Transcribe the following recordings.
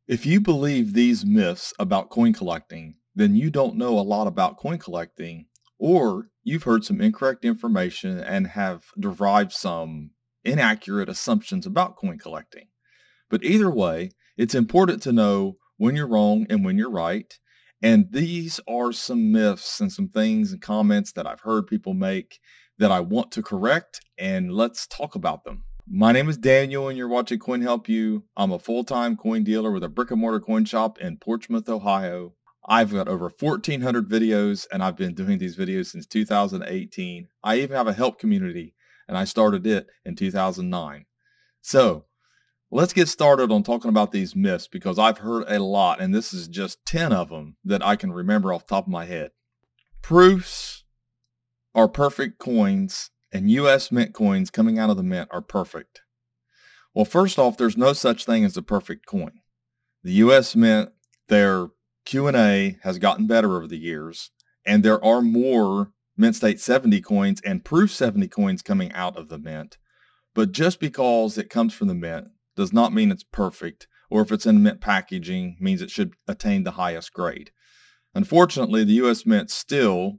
If you believe these myths about coin collecting, then you don't know a lot about coin collecting, or you've heard some incorrect information and have derived some inaccurate assumptions about coin collecting. But either way, it's important to know when you're wrong and when you're right. And these are some myths and some things and comments that I've heard people make that I want to correct, and let's talk about them. My name is Daniel, and you're watching Coin Help You. I'm a full-time coin dealer with a brick-and-mortar coin shop in Portsmouth, Ohio. I've got over 1,400 videos, and I've been doing these videos since 2018. I even have a help community, and I started it in 2009. So let's get started on talking about these myths because I've heard a lot, and this is just 10 of them that I can remember off the top of my head. Proofs are perfect coins, and U.S. mint coins coming out of the mint are perfect. Well, first off, there's no such thing as a perfect coin. The U.S. Mint, their Q&A has gotten better over the years, and there are more Mint State 70 coins and Proof 70 coins coming out of the mint. But just because it comes from the mint does not mean it's perfect, or if it's in mint packaging means it should attain the highest grade. Unfortunately, the U.S. Mint still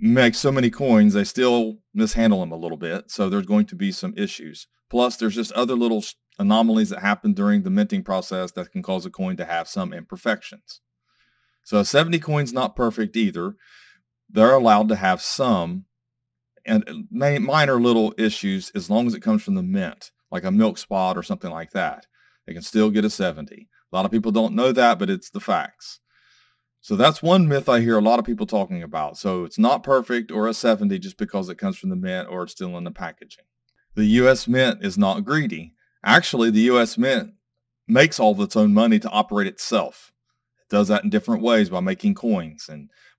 make so many coins, they still mishandle them a little bit. So there's going to be some issues. Plus, there's just other little anomalies that happen during the minting process that can cause a coin to have some imperfections. So a 70 coin's not perfect either. They're allowed to have some and minor little issues as long as it comes from the mint, like a milk spot or something like that. They can still get a 70. A lot of people don't know that, but it's the facts. So that's one myth I hear a lot of people talking about. So it's not perfect or a 70 just because it comes from the mint or it's still in the packaging. The U.S. Mint is not greedy. Actually, the U.S. Mint makes all of its own money to operate itself. It does that in different ways by making coins.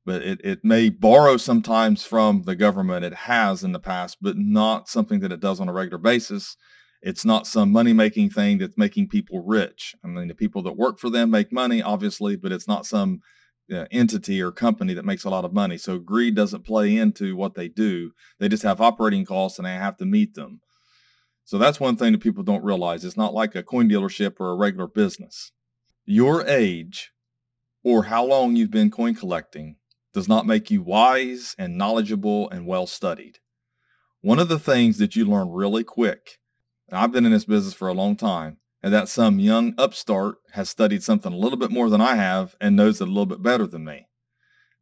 But it may borrow sometimes from the government. It has in the past, but not something that it does on a regular basis. It's not some money-making thing that's making people rich. I mean, the people that work for them make money, obviously, but it's not some entity or company that makes a lot of money. So greed doesn't play into what they do. They just have operating costs and they have to meet them. So that's one thing that people don't realize. It's not like a coin dealership or a regular business. Your age or how long you've been coin collecting does not make you wise and knowledgeable and well studied. One of the things that you learn really quick, and I've been in this business for a long time, and that some young upstart has studied something a little bit more than I have and knows it a little bit better than me.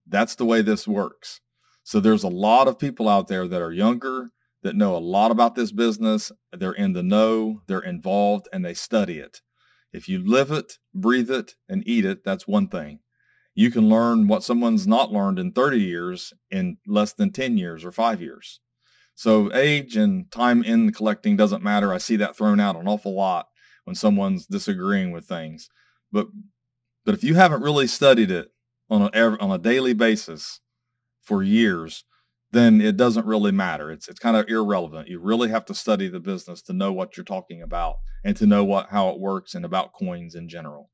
That's the way this works. So there's a lot of people out there that are younger, that know a lot about this business. They're in the know, they're involved, and they study it. If you live it, breathe it, and eat it, that's one thing. You can learn what someone's not learned in 30 years in less than 10 years or 5 years. So age and time in collecting doesn't matter. I see that thrown out an awful lot when someone's disagreeing with things. But if you haven't really studied it on a daily basis for years, then it doesn't really matter. It's kind of irrelevant. You really have to study the business to know what you're talking about and to know how it works and about coins in general.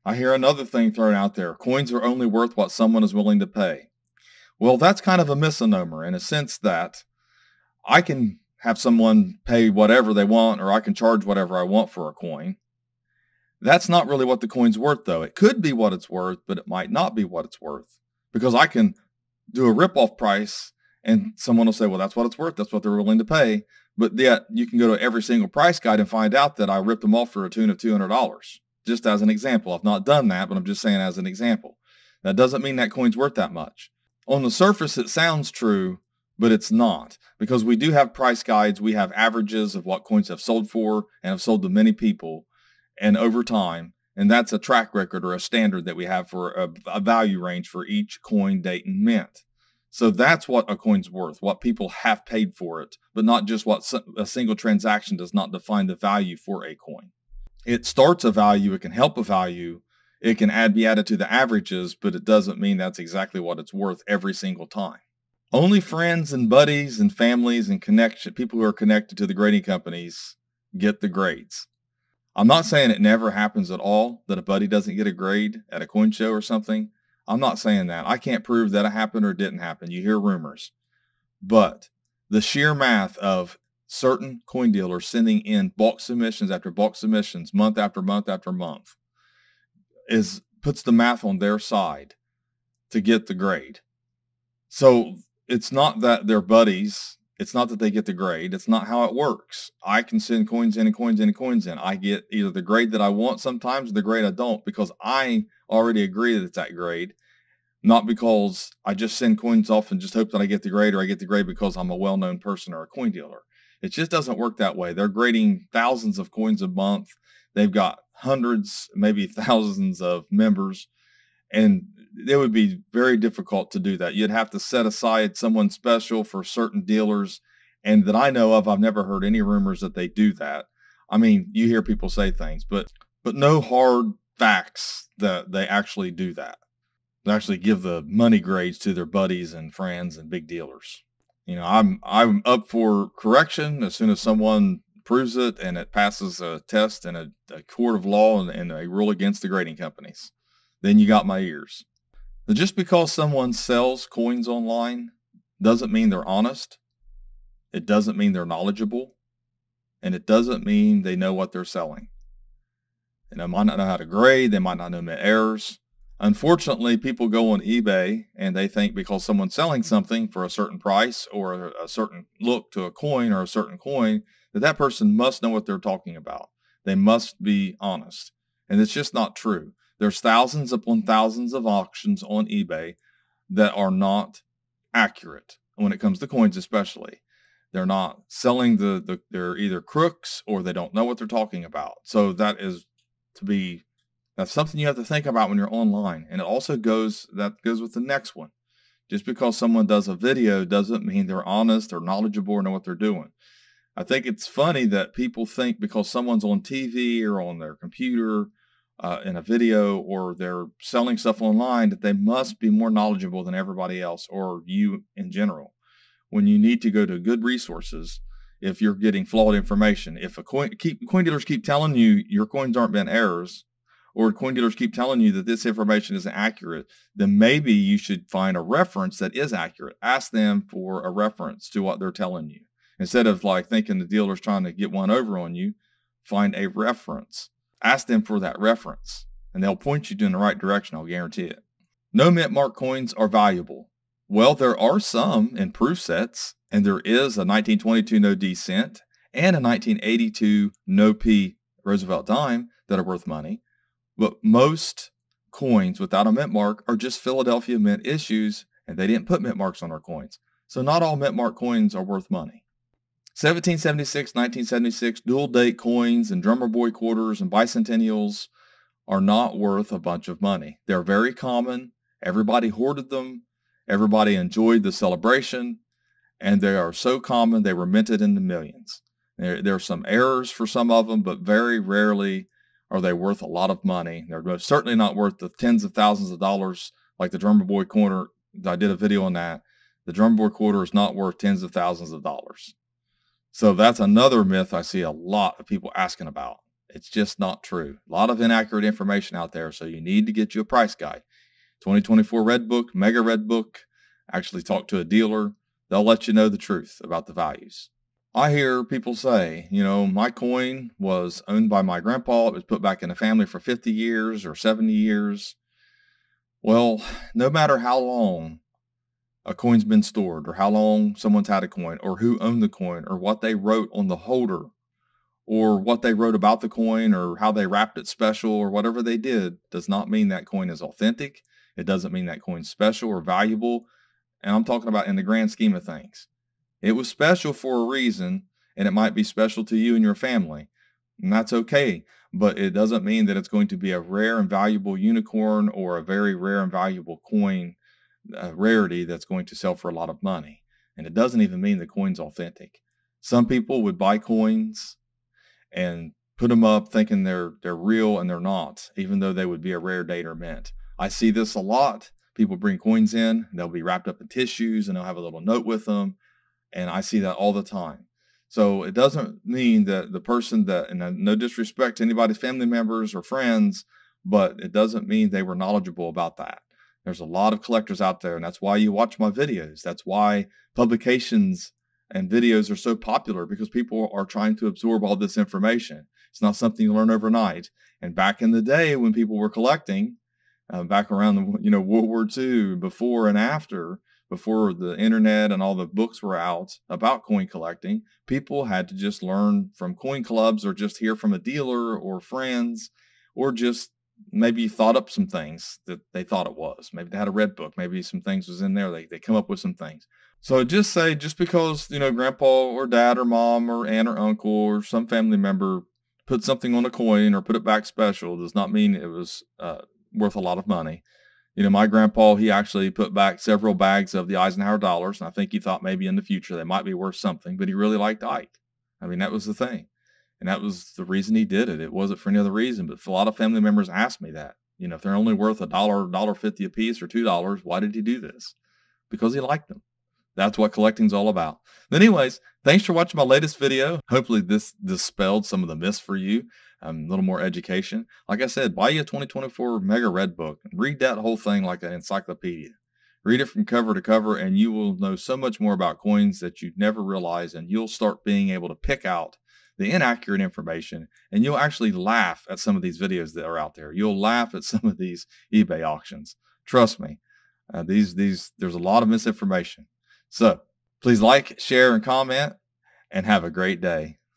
I hear another thing thrown out there. Coins are only worth what someone is willing to pay. Well, that's kind of a misnomer in a sense that I can have someone pay whatever they want, or I can charge whatever I want for a coin. That's not really what the coin's worth, though. It could be what it's worth, but it might not be what it's worth, because I can do a rip-off price and someone will say, well, that's what it's worth. That's what they're willing to pay. But yet you can go to every single price guide and find out that I ripped them off for a tune of $200. Just as an example. I've not done that, but I'm just saying as an example. That doesn't mean that coin's worth that much. On the surface, it sounds true, but it's not, because we do have price guides. We have averages of what coins have sold for and have sold to many people and over time. And that's a track record or a standard that we have for a value range for each coin, date, and mint. So that's what a coin's worth, what people have paid for it, but not just what a single transaction does not define the value for a coin. It starts a value, it can help a value, it can be added to the averages, but it doesn't mean that's exactly what it's worth every single time. Only friends and buddies and families and people who are connected to the grading companies get the grades. I'm not saying it never happens at all, that a buddy doesn't get a grade at a coin show or something. I'm not saying that. I can't prove that it happened or didn't happen. You hear rumors. But the sheer math of certain coin dealers sending in bulk submissions after bulk submissions, month after month after month, puts the math on their side to get the grade. So it's not that they're buddies. It's not that they get the grade. It's not how it works. I can send coins in and coins in and coins in. I get either the grade that I want sometimes or the grade I don't, because I already agree that it's that grade, not because I just send coins off and just hope that I get the grade, or I get the grade because I'm a well-known person or a coin dealer. It just doesn't work that way. They're grading thousands of coins a month. They've got hundreds, maybe thousands of members, and it would be very difficult to do that. You'd have to set aside someone special for certain dealers, and that I know of, I've never heard any rumors that they do that. I mean, you hear people say things, but no hard facts that they actually do that. They actually give the money grades to their buddies and friends and big dealers. You know, I'm up for correction as soon as someone proves it and it passes a test in a court of law and they rule against the grading companies. Then you got my ears. But just because someone sells coins online doesn't mean they're honest. It doesn't mean they're knowledgeable. And it doesn't mean they know what they're selling. And they might not know how to grade. They might not know mint errors. Unfortunately, people go on eBay and they think because someone's selling something for a certain price or a certain look to a coin or a certain coin, that person must know what they're talking about. They must be honest. And it's just not true. There's thousands upon thousands of auctions on eBay that are not accurate when it comes to coins, especially. They're not selling they're either crooks or they don't know what they're talking about. So that's something you have to think about when you're online. And it also goes with the next one. Just because someone does a video doesn't mean they're honest or knowledgeable or know what they're doing. I think it's funny that people think because someone's on TV or on their computer in a video, or they're selling stuff online, that they must be more knowledgeable than everybody else or you in general. When you need to go to good resources, if you're getting flawed information, if coin dealers keep telling you your coins aren't mint errors, or coin dealers keep telling you that this information isn't accurate, then maybe you should find a reference that is accurate. Ask them for a reference to what they're telling you. Instead of like thinking the dealer's trying to get one over on you, find a reference. Ask them for that reference, and they'll point you in the right direction, I'll guarantee it. No mint mark coins are valuable. Well, there are some in proof sets, and there is a 1922 no D cent and a 1982 no P Roosevelt dime that are worth money. But most coins without a mint mark are just Philadelphia Mint issues, and they didn't put mint marks on their coins. So not all mint mark coins are worth money. 1776, 1976 dual date coins and drummer boy quarters and bicentennials are not worth a bunch of money. They're very common. Everybody hoarded them. Everybody enjoyed the celebration. And they are so common, they were minted in the millions. There are some errors for some of them, but very rarely are they worth a lot of money. They're most certainly not worth the tens of thousands of dollars like the drummer boy quarter. I did a video on that. The drummer boy quarter is not worth tens of thousands of dollars. So that's another myth I see a lot of people asking about. It's just not true. A lot of inaccurate information out there, so you need to get you a price guide. 2024 Red Book, Mega Red Book, actually talk to a dealer. They'll let you know the truth about the values. I hear people say, my coin was owned by my grandpa. It was put back in the family for 50 years or 70 years. Well, no matter how long a coin's been stored, or how long someone's had a coin, or who owned the coin, or what they wrote on the holder, or what they wrote about the coin, or how they wrapped it special, or whatever they did, does not mean that coin is authentic. It doesn't mean that coin's special or valuable. And I'm talking about in the grand scheme of things. It was special for a reason, and it might be special to you and your family, and that's okay. But it doesn't mean that it's going to be a rare and valuable unicorn or a very rare and valuable coin rarity that's going to sell for a lot of money. And it doesn't even mean the coin's authentic. Some people would buy coins and put them up thinking they're real, and they're not, even though they would be a rare date or mint. I see this a lot. People bring coins in, they'll be wrapped up in tissues, and they'll have a little note with them. And I see that all the time. So it doesn't mean that the person that, and no disrespect to anybody's family members or friends, but it doesn't mean they were knowledgeable about that. There's a lot of collectors out there, and that's why you watch my videos. That's why publications and videos are so popular, because people are trying to absorb all this information. It's not something you learn overnight. And back in the day when people were collecting, back around the World War II, before and after, before the internet and all the books were out about coin collecting, people had to just learn from coin clubs or just hear from a dealer or friends, or just maybe thought up some things that they thought it was. Maybe they had a red book, maybe some things was in there. They come up with some things. So just because, grandpa or dad or mom or aunt or uncle or some family member put something on a coin or put it back special does not mean it was worth a lot of money. My grandpa, he actually put back several bags of the Eisenhower dollars, and I think he thought maybe in the future they might be worth something, but he really liked Ike. I mean, that was the thing. And that was the reason he did it. It wasn't for any other reason, but a lot of family members ask me that. If they're only worth $1.50 a piece or $2, why did he do this? Because he liked them. That's what collecting's all about. But anyways, thanks for watching my latest video. Hopefully this dispelled some of the myths for you. A little more education. Like I said, buy you a 2024 Mega Red book and read that whole thing like an encyclopedia. Read it from cover to cover, and you will know so much more about coins that you'd never realize, and you'll start being able to pick out the inaccurate information, and you'll actually laugh at some of these videos that are out there. You'll laugh at some of these eBay auctions. Trust me, there's a lot of misinformation. So please like, share, and comment, and have a great day.